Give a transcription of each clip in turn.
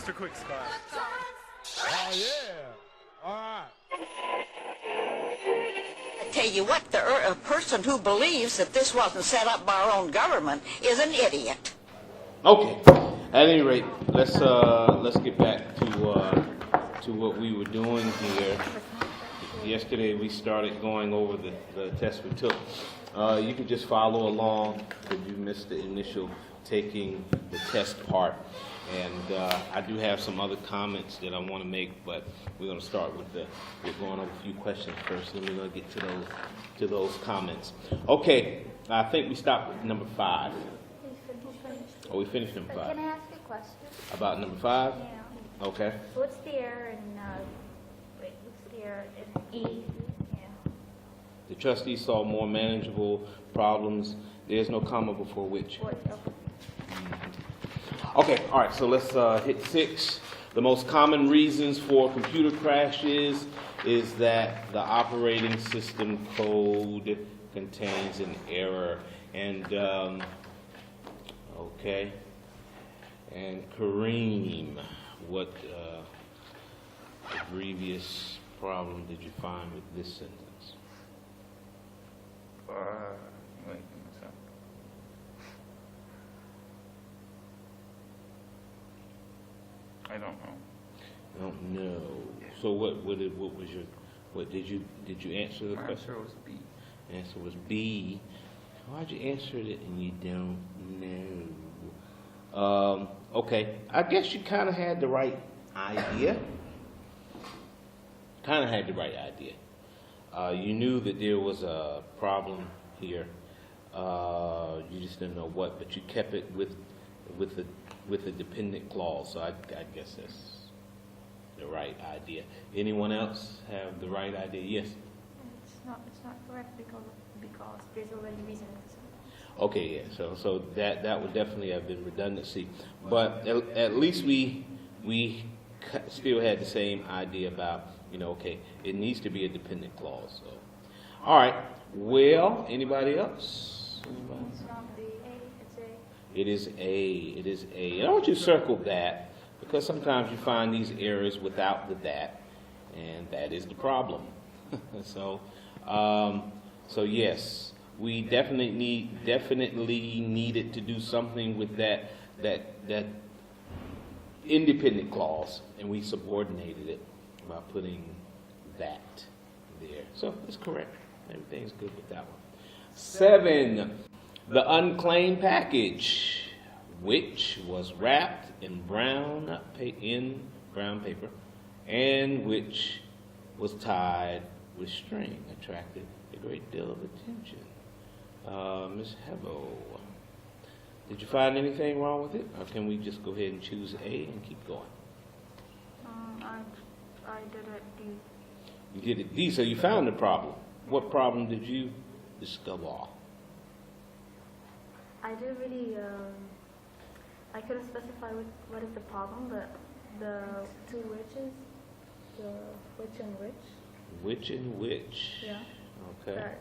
Extra quick, Scott. Oh, yeah. All right. I tell you what, a person who believes that this wasn't set up by our own government is an idiot. Okay. At any rate, let's get back to what we were doing here. Yesterday we started going over the test we took. You can just follow along because you missed the initial taking the test part. And I do have some other comments that I want to make, but we're going to start with we're going over a few questions first, and then we're going to get to those comments. Okay, I think we stopped with number 5. Oh, we finished number 5. Can I ask a question? About number 5? Yeah. Okay. So what's the error in, what's the error in E? Yeah. The trustees saw more manageable problems. There's no comma before which. Okay, all right, so let's hit 6. The most common reasons for computer crashes is that the operating system code contains an error. And, okay. And Kareem, what previous problem did you find with this sentence? Wait, what's that? I don't know. I don't know. So what did you answer the My question? answer was B. Answer was B. Why'd you answer it and you don't know? Okay, I guess you kind of had the right idea. You knew that there was a problem here. You just didn't know what, but you kept it with the dependent clause. So I guess that's the right idea. Anyone else have the right idea? Yes. It's not correct because there's already reason. Okay, yeah. So that would definitely have been redundancy, but at least we still had the same idea about, okay, it needs to be a dependent clause. So, all right. Well, anybody else? It's not the A, it's A. It is A. It is A. And I want you to circle that because sometimes you find these errors without the that, and that is the problem. So yes. We definitely needed to do something with that independent clause, and we subordinated it by putting that there. So that's correct. Everything's good with that one. 7, the unclaimed package, which was wrapped in brown paper, and which was tied with string, attracted a great deal of attention. Ms. Hebo, did you find anything wrong with it, or can we just go ahead and choose A and keep going? I did it D. You did it D, so you found the problem. What problem did you discover? I didn't really, I couldn't specify what is the problem, but the two witches, the which and which. Which and which? Yeah. Okay. That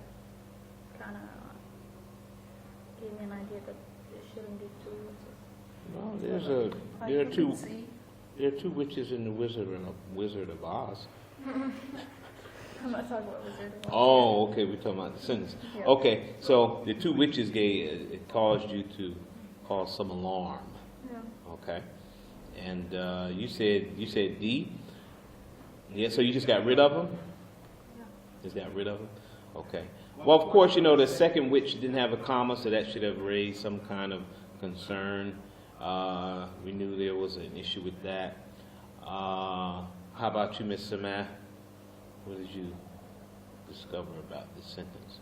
kind of gave me an idea that there shouldn't be two witches. Well, there are two witches in the Wizard of Oz. I'm not talking about Wizard of Oz. Oh, okay, we're talking about the sentence. Yeah. Okay, so the two witches it caused you to cause some alarm. Yeah. Okay, and you said D. Yeah, so you just got rid of them. Yeah. Just got rid of them. Okay. Well, of course, the second witch didn't have a comma, so that should have raised some kind of concern. We knew there was an issue with that. How about you, Miss Samah? What did you discover about this sentence?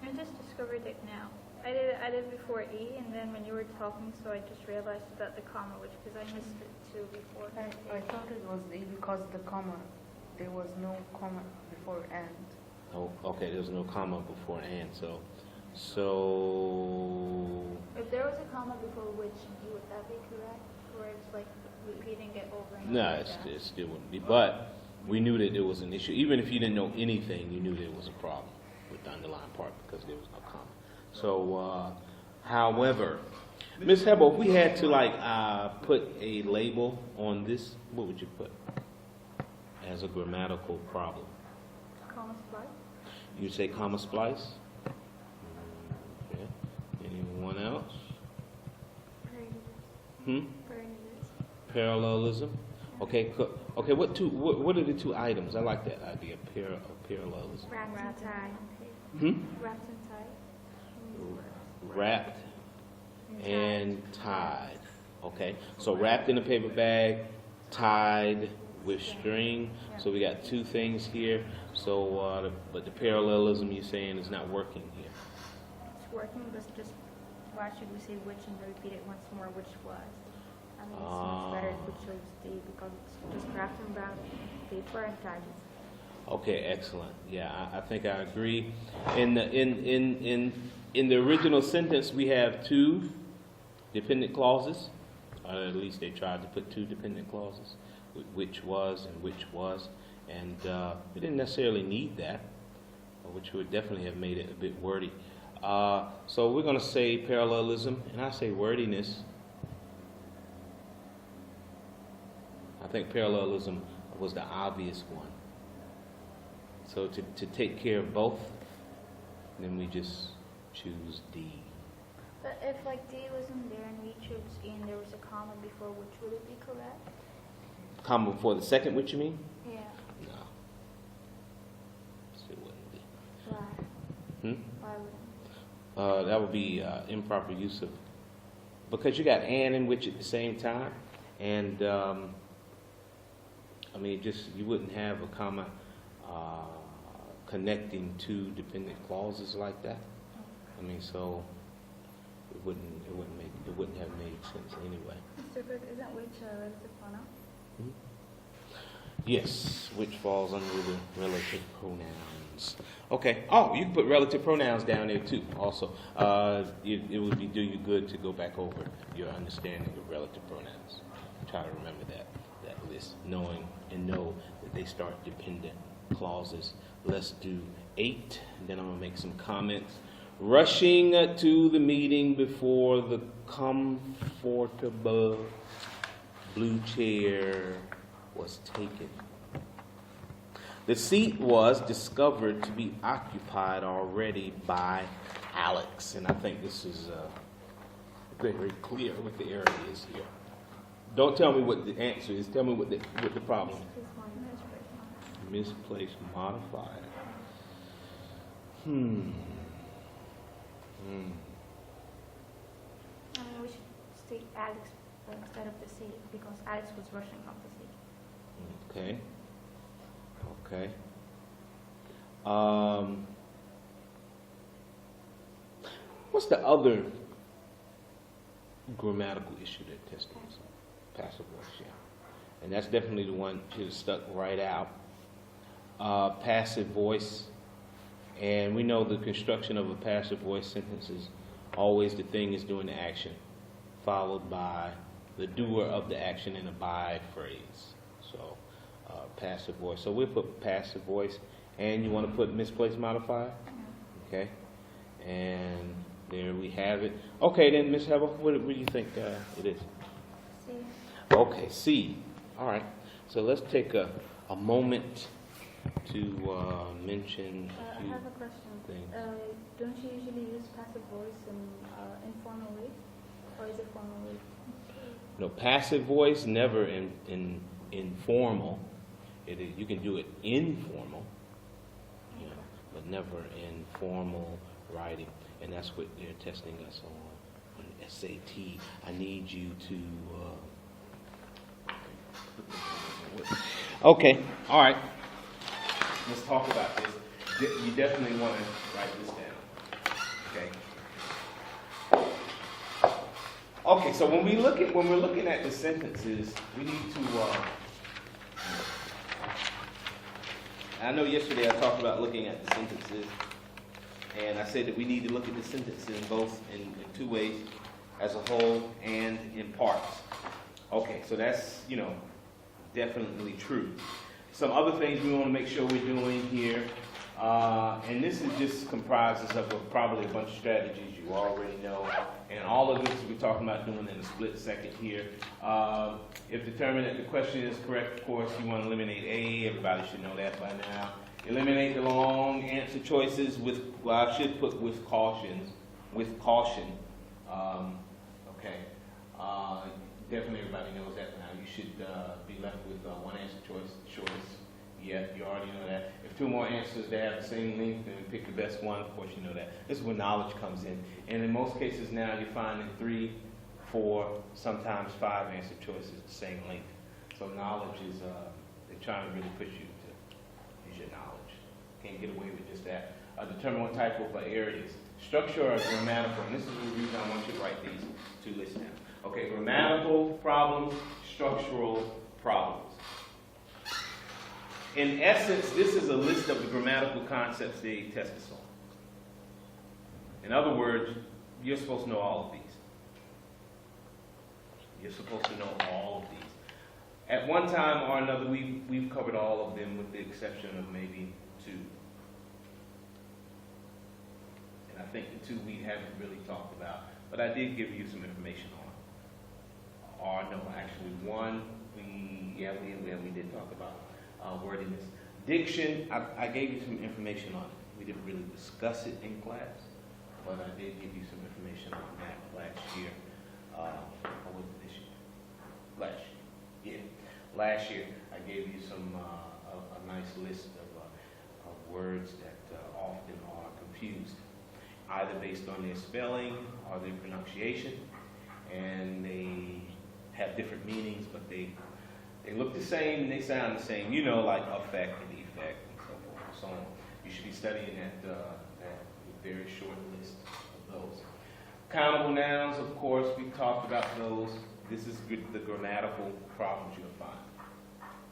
I just discovered it now. I did before E, and then when you were talking, so I just realized about the comma, because I missed it too before. I thought it was E because there was no comma before and. Oh, okay, there's no comma before and, so If there was a comma before which, would that be correct? Or it's like repeating it over and over no, again? it still wouldn't be. But we knew that there was an issue. Even if you didn't know anything, you knew there was a problem with the underlying part because there was no comma. So, however, Ms. Hebel, if we had to put a label on this, what would you put as a grammatical problem? Comma splice. You'd say comma splice? Okay. Anyone else? Parallelism. Okay. Okay. What are the two items? I like that idea. Parallelism. Wrapped and tied. Wrapped and tied. Wrapped and tied. Okay. So wrapped in a paper bag, tied with string. So we got two things here. So, but the parallelism you're saying is not working here. It's working, but just why should we say which and repeat it once more, which was? I mean, it's much better if we chose D because it's just wrapped in brown paper and tied. Okay, excellent. Yeah, I think I agree. In the original sentence, we have two dependent clauses. Or at least they tried to put two dependent clauses, which was and which was. And we didn't necessarily need that, which would definitely have made it a bit wordy. So we're going to say parallelism, and I say wordiness. I think parallelism was the obvious one. So to take care of both, then we just choose D. But if D wasn't there and we chose E and there was a comma before, which would it be correct? Comma before the second, what you mean? Yeah. No. Still wouldn't be. Why? Why wouldn't? That would be improper use of, because you got and which at the same time, and I mean, you wouldn't have a comma connecting two dependent clauses like that. I mean, so it wouldn't have made sense anyway. Mr. Cook, isn't which a relative pronoun? Yes, which falls under the relative pronouns. Okay. Oh, you can put relative pronouns down there too. Also, it would do you good to go back over your understanding of relative pronouns. Try to remember that list, know that they start dependent clauses. Let's do 8, and then I'm gonna make some comments. Rushing to the meeting before the comfortable blue chair was taken. The seat was discovered to be occupied already by Alex, and I think this is very clear what the error is here. Don't tell me what the answer is. Tell me what the problem is. Misplaced modifier. I mean, we should state Alex instead of the seat because Alex was rushing off the seat. Okay. What's the other grammatical issue that testing is? Passive voice, yeah. And that's definitely the one should have stuck right out. Passive voice. And we know the construction of a passive voice sentence is always the thing is doing the action, followed by the doer of the action in a by phrase. So, passive voice. So we'll put passive voice. And you want to put misplaced modifier? Okay. And there we have it. Okay, then, Ms. Hebel, what do you think it is? C. Okay, C. All right. So let's take a moment to mention a few I have a question. things. Don't you usually use passive voice in informal way? Or is it formal way? No, passive voice, never in informal. You can do it informal, but never in formal writing. And that's what they're testing us on SAT. I need you to... Okay, all right. Let's talk about this. You definitely want to write this down. Okay. Okay. So when we're looking at the sentences, we need to. I know yesterday I talked about looking at the sentences, and I said that we need to look at the sentences both in two ways, as a whole and in parts. Okay. So that's definitely true. Some other things we want to make sure we're doing here. And this is just comprises of probably a bunch of strategies you already know. And all of this we're talking about doing in a split second here. If determined that the question is correct, of course, you want to eliminate A. Everybody should know that by now. Eliminate the long answer choices with, well, I should put with caution. With caution. Okay. Definitely everybody knows that now. You should be left with one answer choice. Yeah, you already know that. If two more answers, they have the same length, then pick the best one. Of course, you know that. This is where knowledge comes in. And in most cases now, you're finding 3, 4, sometimes 5 answer choices the same length. So knowledge is, they're trying to really push you to use your knowledge. Can't get away with just that. Determine what type of error it is. Structure or grammatical, and this is the reason I want you to write these 2 lists down. Okay, grammatical problems, structural problems. In essence, this is a list of the grammatical concepts they test us on. In other words, you're supposed to know all of these. You're supposed to know all of these. At one time or another, we've covered all of them with the exception of maybe 2. And I think the 2 we haven't really talked about, but I did give you some information on. Or no, actually 1 we did talk about. Wordiness. Diction, I gave you some information on it. We didn't really discuss it in class, but I did give you some information on that last year. Or was it this year? Last year. Yeah. Last year, I gave you some a nice list of words that often are confused, either based on their spelling or their pronunciation, and they have different meanings, but they look the same and they sound the same, you know, like affect and effect and so forth and so on. You should be studying that very short list of those. Countable nouns, of course, we talked about those. This is the grammatical problems you'll find.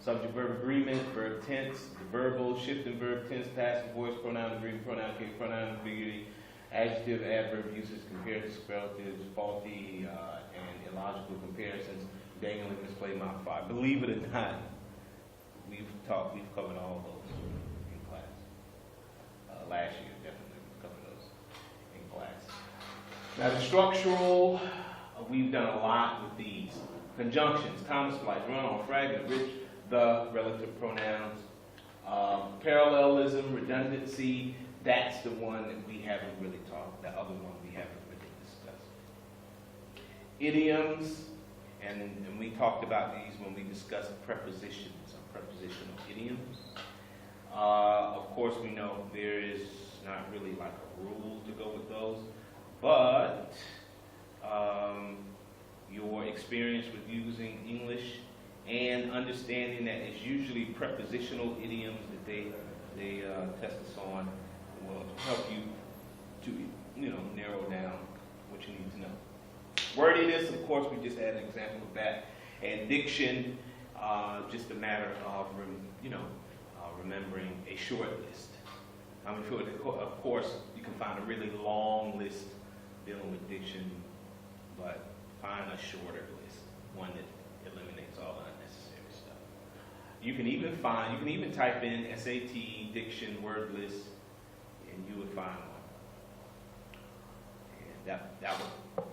Subject, verb agreement, verb tense, the verbal, shifting verb tense, passive voice, pronoun agreement, pronoun case, pronoun ambiguity, adjective, adverb uses, comparative superlatives, faulty and illogical comparisons, dangling, misplaced, modified. Believe it or not, we've covered all those in class. Last year, definitely, we covered those in class. Now, the structural, we've done a lot with these. Conjunctions, comma splice, run-on, fragment, rich, the, relative pronouns. Parallelism, redundancy, that's the one that we haven't really talked, the other one we haven't really discussed. Idioms, and we talked about these when we discussed prepositions or prepositional idioms. Of course, we know there is not really like a rule to go with those, but your experience with using English and understanding that it's usually prepositional idioms that they test us on will help you to narrow down what you need to know. Wordiness, of course, we just had an example of that, and diction, just a matter of remembering a short list. I mean, of course, you can find a really long list dealing with diction, but find a shorter list, one that eliminates all the unnecessary stuff. You can even type in SAT diction word list, and you would find one. And that would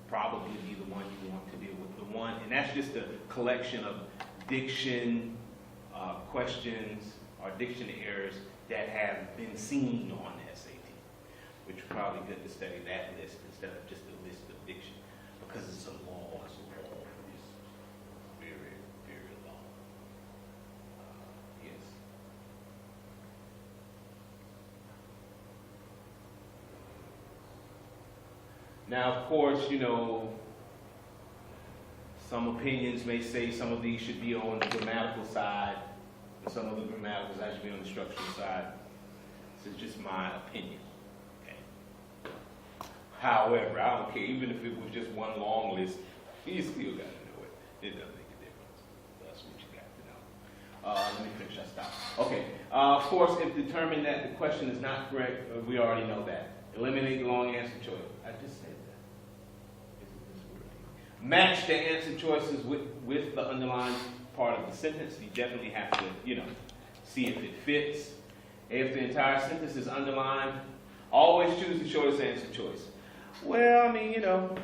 probably be the one you want to deal with. The one, and that's just a collection of diction questions or diction errors that have been seen on the SAT, which would probably be good to study that list instead of just a list of diction, because it's a long, it's very, very long. Yes. Now, of course, some opinions may say some of these should be on the grammatical side, and some of the grammatical side should be on the structural side. This is just my opinion. Okay. However, I don't care. Even if it was just one long list, you still got to know it. It doesn't make a difference. That's what you got to know. Let me finish that stop. Okay. Of course, if determined that the question is not correct, we already know that. Eliminate the long answer choice. I just said that. Match the answer choices with the underlined part of the sentence. You definitely have to, see if it fits. If the entire sentence is underlined, always choose the shortest answer choice. Well, I mean, you know,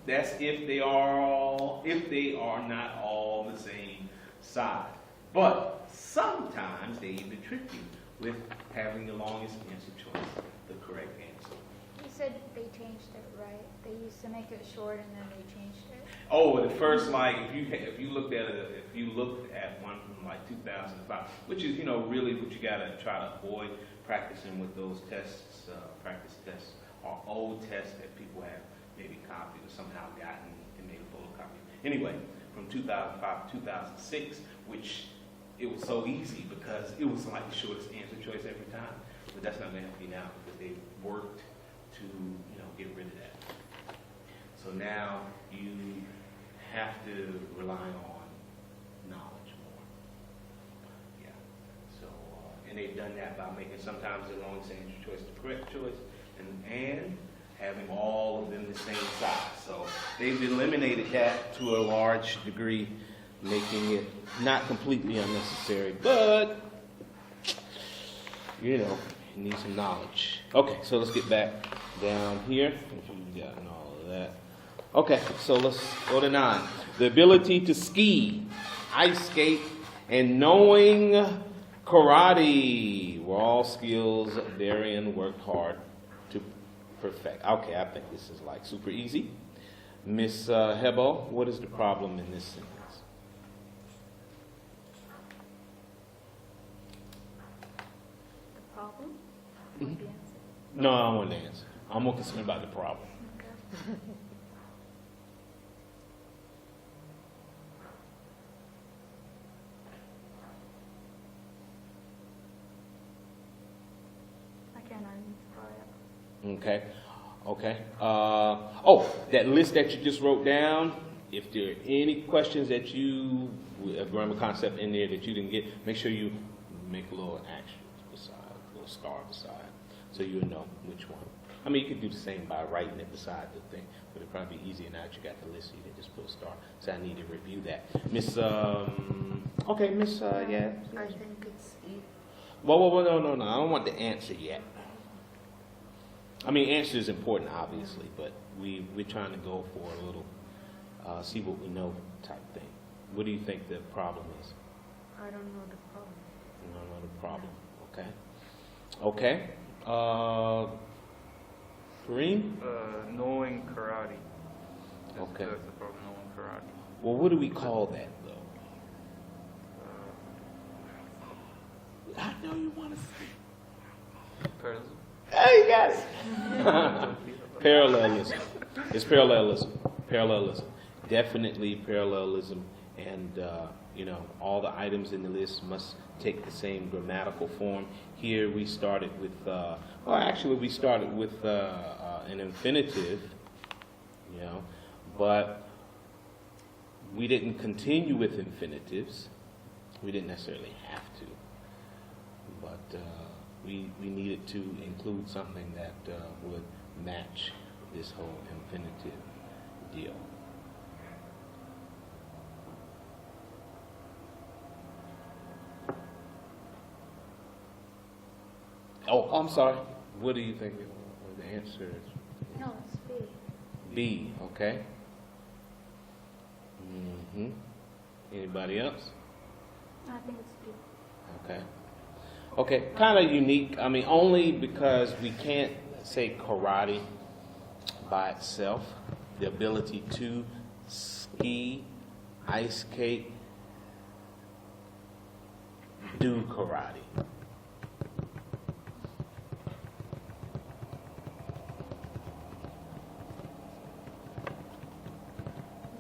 that's if they are not all the same side. But sometimes they even trick you with having the longest answer choice, the correct answer. You said they changed it, right? They used to make it short and then they changed it. Oh, the first, like, if you looked at one from like 2005, which is, you know, really what you gotta try to avoid practicing with those tests, practice tests, or old tests that people have maybe copied or somehow gotten and made a photocopy. Anyway, from 2005 to 2006, which it was so easy because it was like the shortest answer choice every time. But that's not going to be now because they've worked to, you know, get rid of that. So now you have to rely on knowledge more. Yeah. So, and they've done that by making sometimes the longest answer choice the correct choice, and having all of them the same size. So they've eliminated that to a large degree, making it not completely unnecessary, but, you know, you need some knowledge. Okay, so let's get back down here. If you've gotten all of that. Okay, so let's go to 9. The ability to ski, ice skate, and knowing karate were all skills Darian worked hard to perfect. Okay, I think this is like super easy. Miss Hebo, what is the problem in this sentence? The problem? Mhm. The answer. No, I don't want the answer. I'm more concerned about the problem. Okay. I cannot even spell it. Okay. Oh, that list that you just wrote down, if there are any questions that you, a grammar concept in there that you didn't get, make sure you make a little action beside, a little star beside, so you'll know which one. I mean, you could do the same by writing it beside the thing, but it'd probably be easier now that you got the list, so you can just put a star. So I need to review that. Miss, yeah. I think it's E. Well, no. I don't want the answer yet. I mean, answer is important, obviously, but we're trying to go for a little, see what we know type thing. What do you think the problem is? I don't know the problem. You don't know the problem. Okay. Kareem? Knowing karate. Okay. That's the problem, knowing karate. Well, what do we call that, though? I know you want to see. Parallelism. Hey, you got it. Parallelism. It's parallelism. Definitely parallelism. And, you know, all the items in the list must take the same grammatical form. Here we started with, we started with an infinitive, you know, but we didn't continue with infinitives. We didn't necessarily have to. But we needed to include something that would match this whole infinitive deal. Oh, I'm sorry. What do you think the answer is? No, it's B. B, okay. Anybody else? I think it's B. Okay. Okay, kind of unique. I mean, only because we can't say karate by itself. The ability to ski, ice skate, do karate.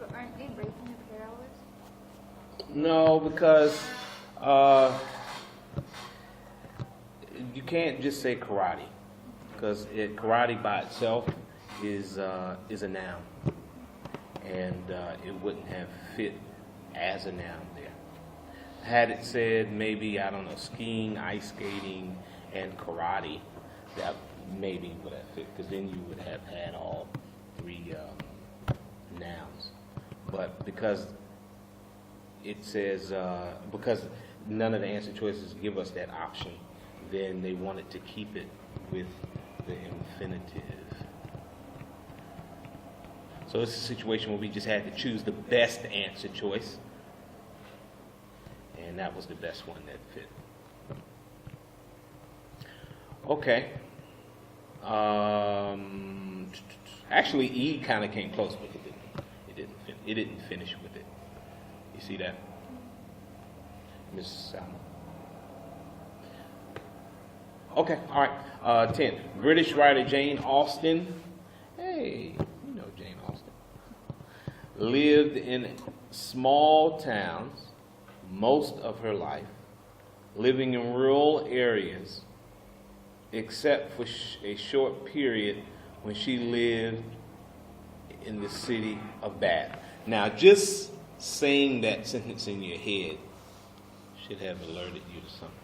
But aren't they breaking the parallels? No, because you can't just say karate, because karate by itself is a noun, and it wouldn't have fit as a noun there. Had it said maybe, I don't know, skiing, ice skating, and karate, that maybe would have fit, because then you would have had all three nouns. But because it says, because none of the answer choices give us that option, then they wanted to keep it with the infinitive. So it's a situation where we just had to choose the best answer choice. And that was the best one that fit. Okay. Actually, E kind of came close, but it didn't finish with it. You see that, Miss Salmon? Okay, all right. 10. British writer Jane Austen. Hey, you know Jane Austen. Lived in small towns most of her life, living in rural areas, except for a short period when she lived in the city of Bath. Now, just saying that sentence in your head should have alerted you to something.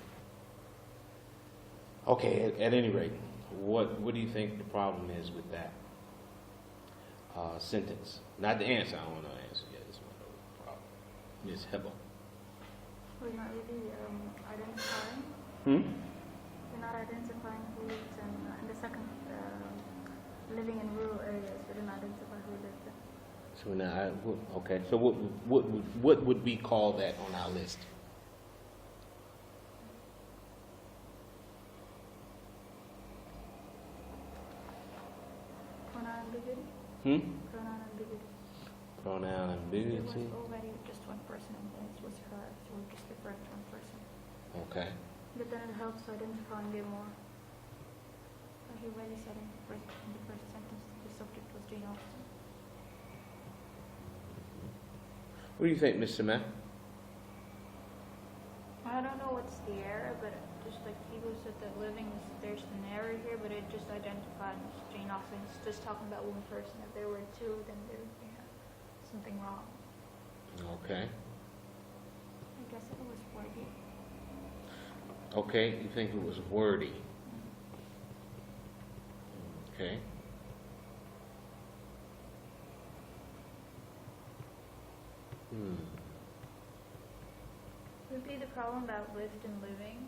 Okay, at any rate, what do you think the problem is with that sentence? Not the answer. I don't want to answer yet. This one, the problem. Ms. Hebel. We're not really identifying. We're not identifying who lives in the second, living in rural areas. We didn't identify who lives there. So now, okay. So what would we call that on our list? Pronoun ambiguity. Pronoun ambiguity. Pronoun It ambiguity. was already just one person, and then it was her, so we just refer to one person. Okay. But then it helps identifying it more. As you already said in the first sentence, the subject was Jane Austen. What do you think, Miss Samantha? I don't know what's the error, but just like people said that living is, there's an error here, but it just identified Jane Austen. It's just talking about one person. If there were two, then there would be something wrong. Okay. I guess it was wordy. Okay, you think it was wordy. Okay. Would be the problem about lived and living.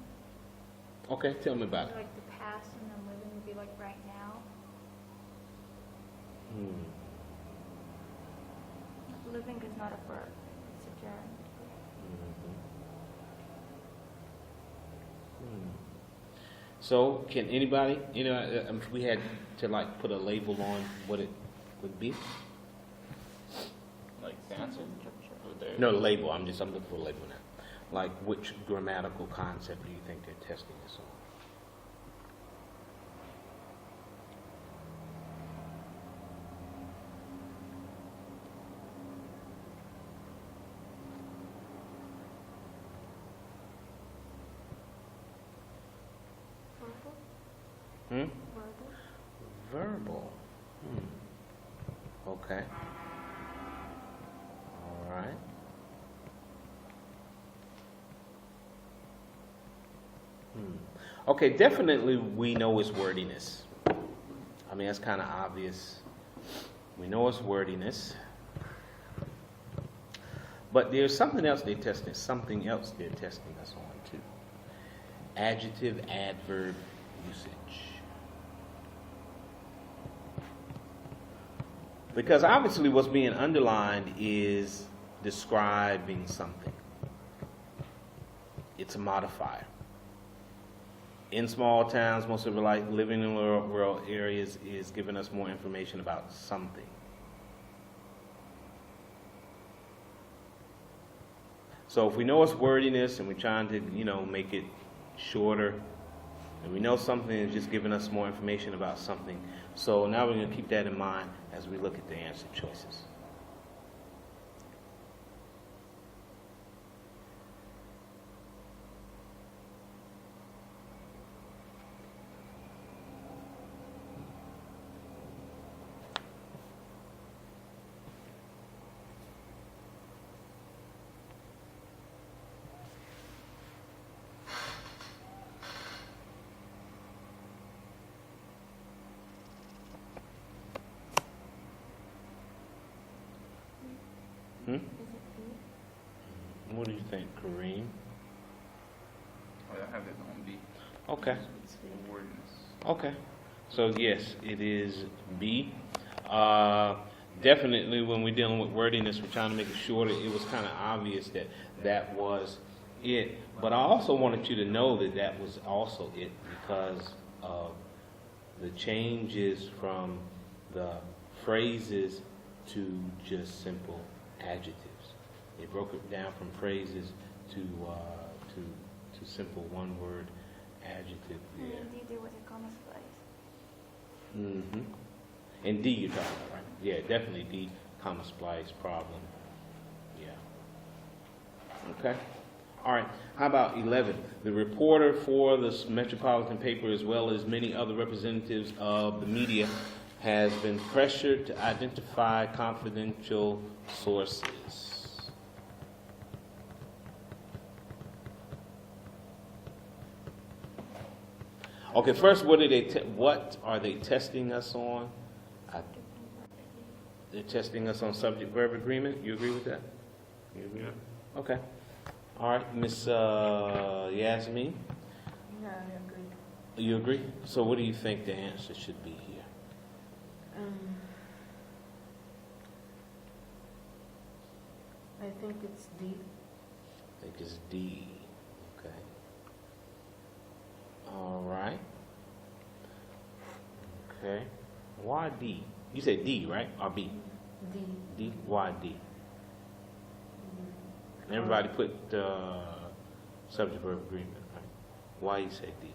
Okay, tell me about it. Like the past and then living would be like right now. Living is not a verb, it's a gerund. So, can anybody, if we had to like put a label on what it would be? Like the answer? Or there? No, label. I'm looking for a label now. Like, which grammatical concept do you think they're testing this on? Verbal? Verbal. Okay. All right. Okay, definitely we know it's wordiness. I mean, that's kind of obvious. We know it's wordiness. But there's something else they're testing. Something else they're testing us on, too. Adjective, adverb usage. Because obviously what's being underlined is describing something. It's a modifier. In small towns, most of our life, living in rural areas is giving us more information about something. So if we know it's wordiness and we're trying to, make it shorter, and we know something is just giving us more information about something. So now we're going to keep that in mind as we look at the answer choices. Is it B? What do you think, Kareem? Oh, I have it on B. Okay. Wordiness. Okay. So yes, it is B. Definitely when we're dealing with wordiness, we're trying to make it shorter. It was kind of obvious that that was it. But I also wanted you to know that that was also it because of the changes from the phrases to just simple adjectives. They broke it down from phrases to simple one-word adjective And there. then D there was a comma splice. Mm-hmm. And D you're talking about, right? Yeah, definitely D, comma splice problem. Yeah. Okay. All right. How about 11? The reporter for the metropolitan paper, as well as many other representatives of the media, has been pressured to identify confidential sources. Okay, first, what are they testing us on? They're testing us on subject-verb agreement. You agree with that? You agree? Yeah. Okay. All right, Miss Yasmin, Yeah, I agree. you agree? So, what do you think the answer should be here? I think it's D. I think it's D. Okay. All right. Okay. Why D? You said D, right? Or B? D. D. Why D? Everybody put subject-verb agreement, right? Why you say D?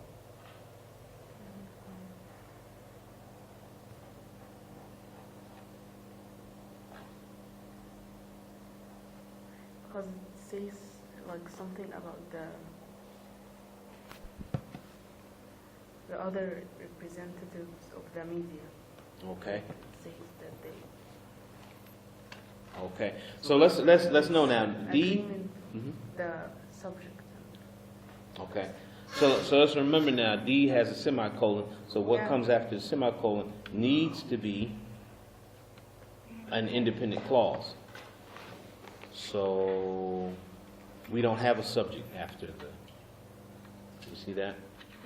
Because it says like something about the other representatives of the media. Okay. It says that they Okay. So let's know now. D. agreement, Mhm. the subject. Okay. So let's remember now. D has a semicolon. So what Yeah. comes after the semicolon needs to be an independent clause. So we don't have a subject after the. You see that?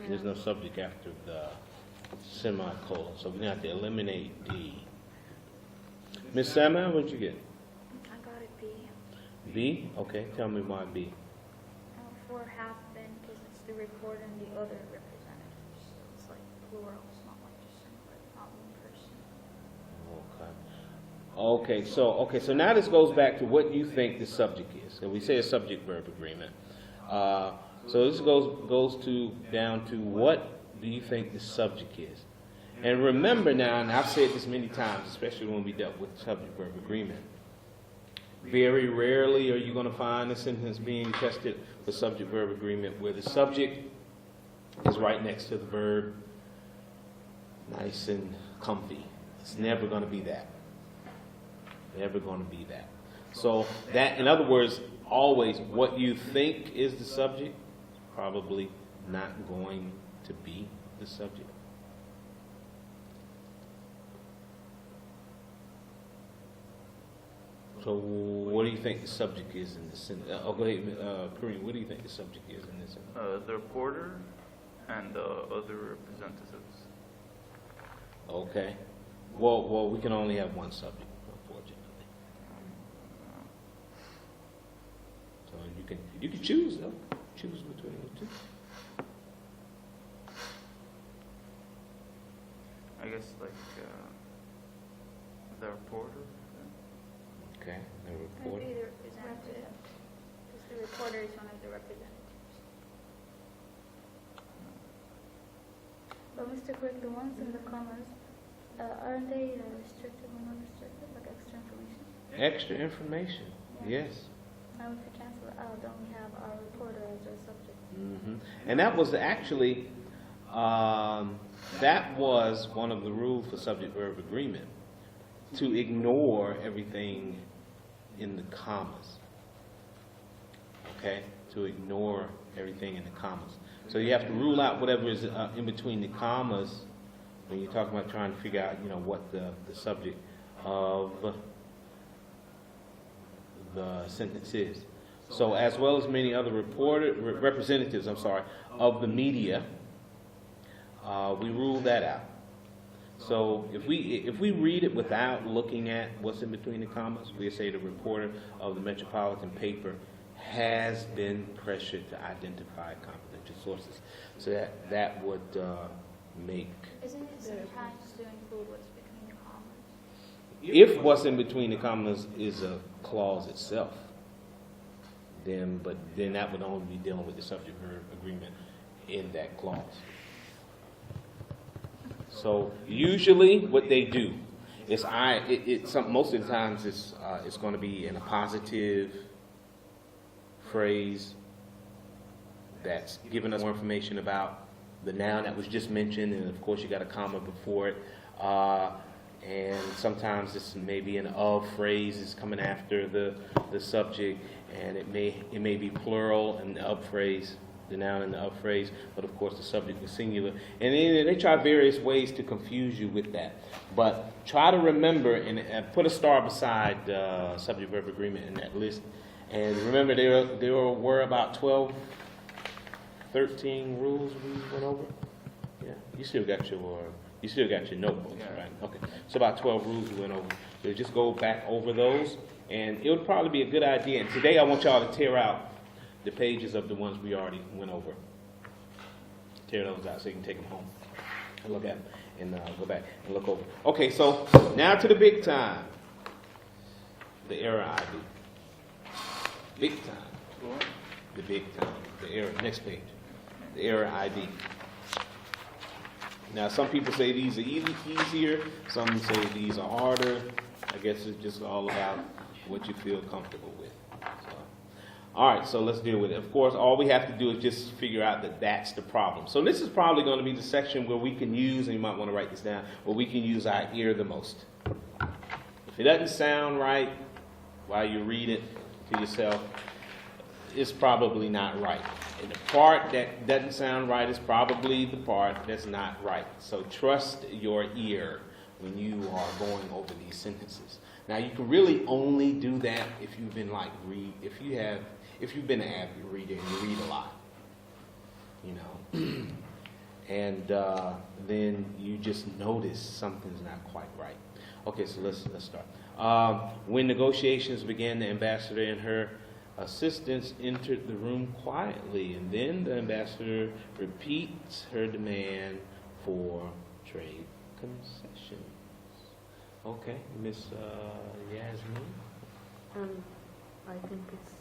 There's no subject after the semicolon. So we're gonna have to eliminate D. Miss Samuel, what'd you get? I got it B. B? Okay, tell me why B. For half then, because it's the reporter and the other representatives. So it's like plural, it's not like just singular, not one person. Okay, so now this goes back to what you think the subject is. So we say a subject-verb agreement. So this goes down to what do you think the subject is? And remember now, and I've said this many times, especially when we dealt with subject-verb agreement, very rarely are you going to find a sentence being tested with subject-verb agreement where the subject is right next to the verb, nice and comfy. It's never going to be that. Never going to be that. So that, in other words, always what you think is the subject, probably not going to be the subject. So what do you think the subject is in this sentence? Go ahead, Kareem, what do you think the subject is in this sentence? The reporter and the other representatives. Okay. Well, we can only have one subject, unfortunately. So you can choose though. Choose between the two. I guess like the reporter. Okay. The Maybe reporter. the representative. Because the reporter is one of the representatives. But Mr. Quick, the ones in the commas, aren't they restricted or not restricted, like extra information? Extra information. Yeah. Yes. Now if we cancel it out, don't we have our reporter as our subject? And that was actually that was one of the rules for subject-verb agreement, to ignore everything in the commas. Okay? To ignore everything in the commas. So you have to rule out whatever is in between the commas when you're talking about trying to figure out, what the subject of the sentence is. So as well as many other representatives, of the media, we rule that out. So if we read it without looking at what's in between the commas, we say the reporter of the metropolitan paper has been pressured to identify confidential sources. So that would make, Isn't it sometimes to include what's between the commas? if what's in between the commas is a clause itself, then that would only be dealing with the subject-verb agreement in that clause. So usually what they do is most of the times it's going to be in a positive phrase that's giving us more information about the noun that was just mentioned, and of course you got a comma before it. And sometimes this may be an of phrase is coming after the subject, and it may be plural and the of phrase, the noun in the of phrase, but of course the subject is singular. And then they try various ways to confuse you with that. But try to remember and put a star beside subject-verb agreement in that list. And remember there were about 12, 13 rules we went over. Yeah, you still got your notebooks, right? Okay, so about 12 rules we went over. So just go back over those, and it would probably be a good idea. And today I want y'all to tear out the pages of the ones we already went over. Tear those out so you can take them home and look at them and go back and look over. Okay, so now to the big time. The error ID. Big time. The big time. The error. Next page. The error ID. Now, some people say these are easier. Some say these are harder. I guess it's just all about what you feel comfortable with. So, all right, so let's deal with it. Of course, all we have to do is just figure out that that's the problem. So this is probably going to be the section where we can use, and you might want to write this down, where we can use our ear the most. If it doesn't sound right while you read it to yourself, it's probably not right. And the part that doesn't sound right is probably the part that's not right. So trust your ear when you are going over these sentences. Now you can really only do that if you've been if you've been an avid reader and you read a lot, you know, and then you just notice something's not quite right. Okay, so let's start. When negotiations began, the ambassador and her assistants entered the room quietly, and then the ambassador repeats her demand for trade concessions. Okay, Miss Yasmin. I think it's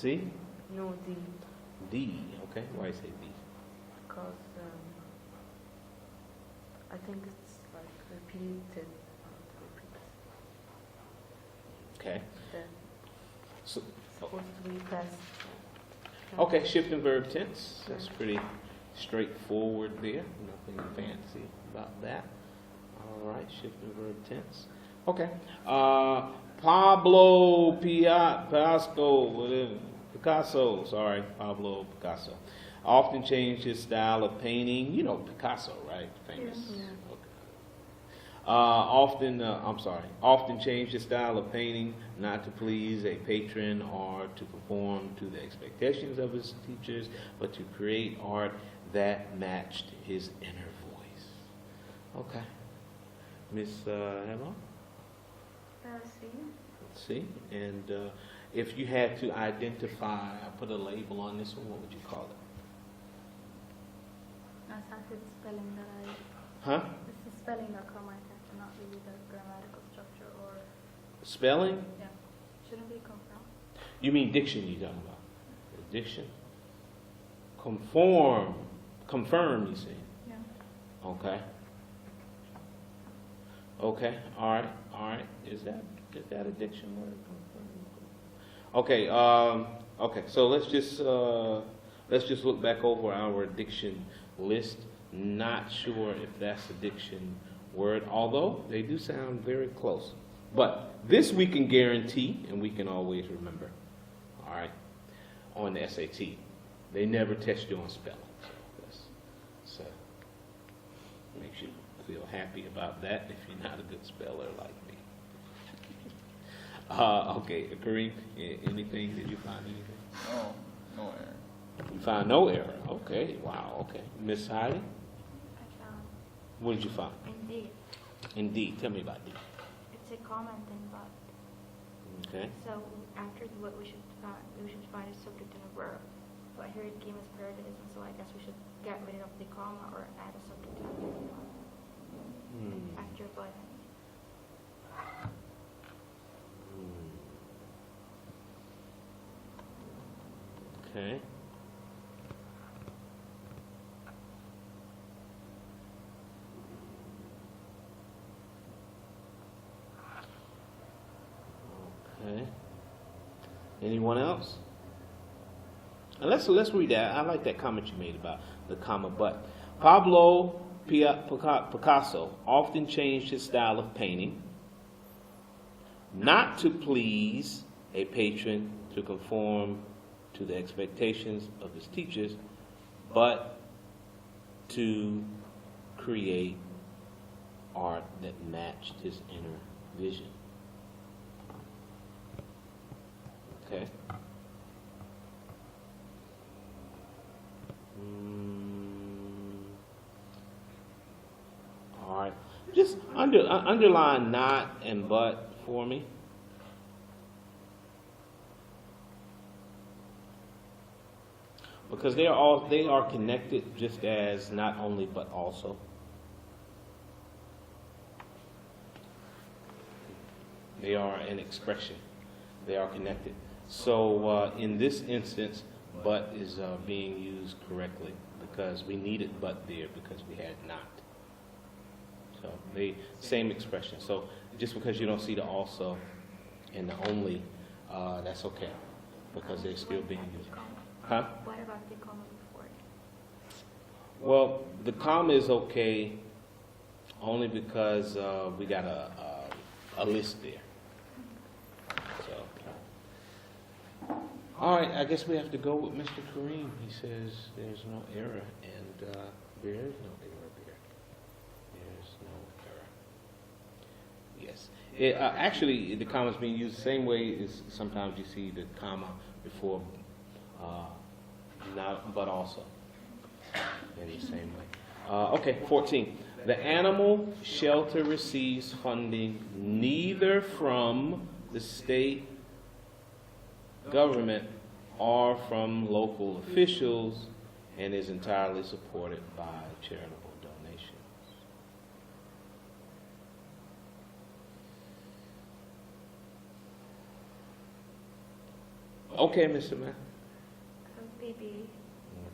C? no D, D. Okay, why say D? because I think it's like repeated. Okay. Then So, supposed to be past. okay, shifting verb tense. That's pretty straightforward there. Nothing fancy about that. All right, shifting verb tense. Okay. Pablo Picasso. Sorry, Pablo Picasso. Often changed his style of painting. You know Picasso, right? Famous. Yeah. Okay. Often changed his style of painting not to please a patron or to conform to the expectations of his teachers, but to create art that matched his inner voice. Okay. Miss Emma? See? See? And if you had to identify, put a label on this one, what would you call it? That's not the spelling that Huh? it's the spelling that come like that, not really the grammatical structure or, Spelling? yeah, shouldn't be come from. You mean diction you're talking about? Diction? Confirm, you say? Yeah. Okay. Okay, all right. Is that a diction word? Okay, okay, so let's just look back over our diction list. Not sure if that's a diction word, although they do sound very close. But this we can guarantee, and we can always remember, all right, on the SAT. They never test you on spelling. So makes you feel happy about that if you're not a good speller like me. Okay, Kareem, anything? Did you find anything? No error. You found no error. Okay, wow, okay. Miss Heidi? What did you find? Indeed. Indeed. Tell me about D. It's a comment in but. Okay. So after the what we should find a subject and a verb. But here it came as parallelism, so I guess we should get rid of the comma or add a subject after the but. After but. Okay. Okay. Anyone else? And let's read that. I like that comment you made about the comma but. Pablo Picasso often changed his style of painting, not to please a patron to conform to the expectations of his teachers, but to create art that matched his inner vision. Okay. All right. Just underline not and but for me. Because they are connected just as not only but also. They are an expression. They are connected. So in this instance, but is being used correctly because we needed but there because we had not. So the same expression. So just because you don't see the also and the only, that's okay because they're still being used. Huh? What about the comma before? Well, the comma is okay only because we got a list there. So, all right, I guess we have to go with Mr. Kareem. He says there's no error, and there is no error there. There's no error. Yes. Actually, the comma is being used the same way as sometimes you see the comma before not, but also in the same way. Okay, 14. The animal shelter receives funding neither from the state government or from local officials and is entirely supported by charitable donations. Okay, Mr. Man. BB.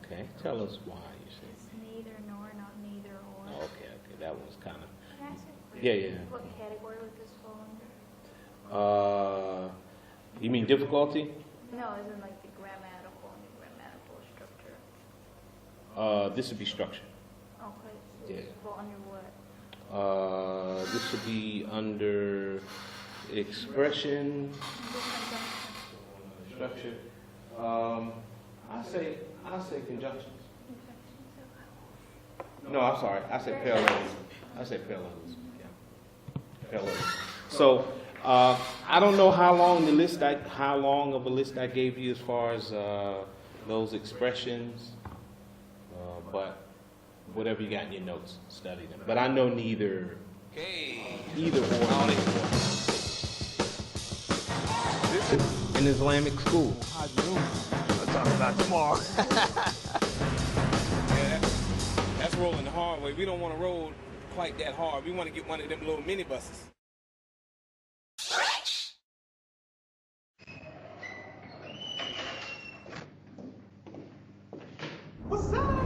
Okay, tell us why you say. It's neither nor, not neither or. Okay, that was kind of. Can I ask a question? Yeah. What category would this fall under? You mean difficulty? No, isn't like the grammatical and the grammatical structure. This would be structure. Okay. Yeah. Well, under what? This would be under expression, structure. I say conjunctions. No, I'm sorry. I said parallelism. Yeah. Parallelism. So I don't know how long of a list I gave you as far as those expressions, but whatever you got in your notes, study them. But I know neither or. In Islamic school. We'll talk about tomorrow. Yeah, that's rolling the hard way. We don't want to roll quite that hard. We want to get one of them little mini buses. What's up?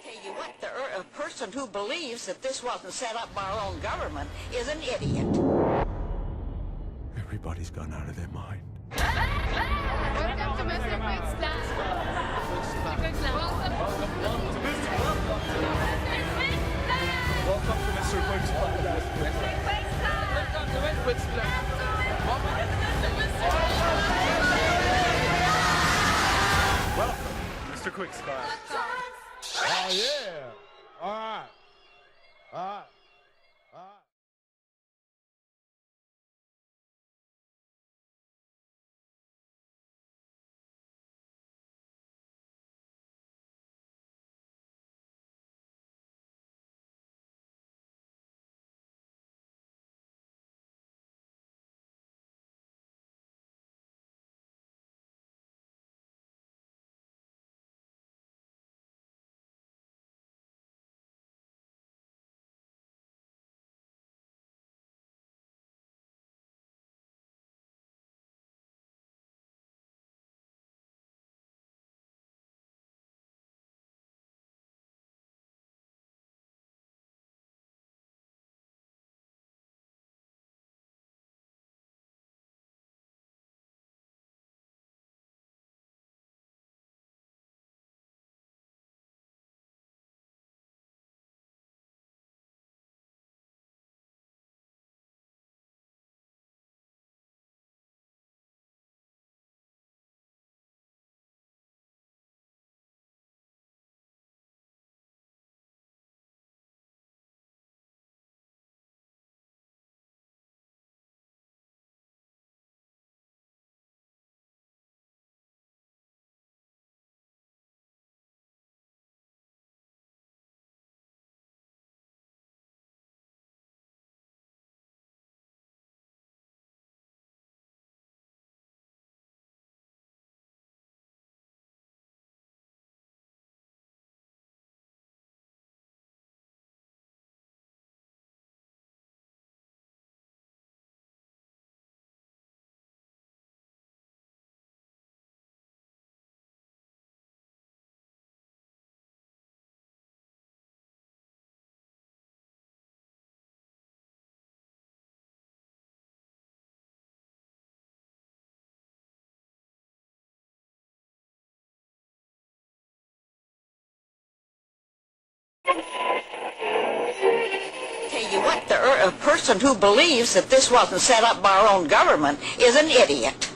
Tell you what, a person who believes that this wasn't set up by our own government is an idiot. Everybody's gone out of their mind. Welcome to Mr. Quick's class. Welcome to Mr. Quick's class. Welcome to Mr. Quick's class. Welcome, Mr. Quick's class. Oh yeah. All right. All right. person who believes that this wasn't set up by our own government is an idiot.